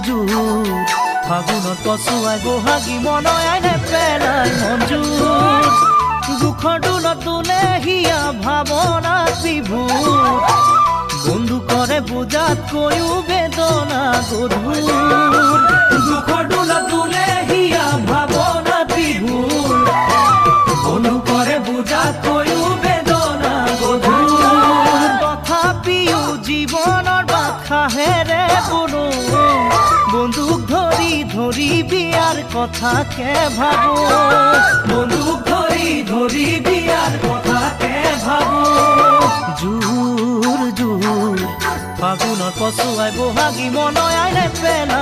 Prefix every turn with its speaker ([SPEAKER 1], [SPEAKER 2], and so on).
[SPEAKER 1] জোৰ ফাগুনত কচুৱাই বহাগী মনয় আইনে পেলাই মঞ্জুৰ দুখৰ দোলত দোলে হিয়া ভাৱনা বিভোৰ বন্ধু কৰে বুজাত কৈও বেদনা গধুৰ দুখৰ দোলত দোলে হিয়া ভাৱনা বিভোৰ বন্ধু কৰে বুজাত কৈও বেদনা গধুৰ তথাপিও জীৱনৰ বাখাহেৰে বোলো বন্দুক ধৰি ধৰি বিয়াৰ কথাকে ভাবো বন্দুক ধৰি ধৰি বিয়াৰ কথাকে ভাবো জোৰ জোৰ ফাগুনৰ কচুৱাই বহাগী মনয় আইনে পেলাই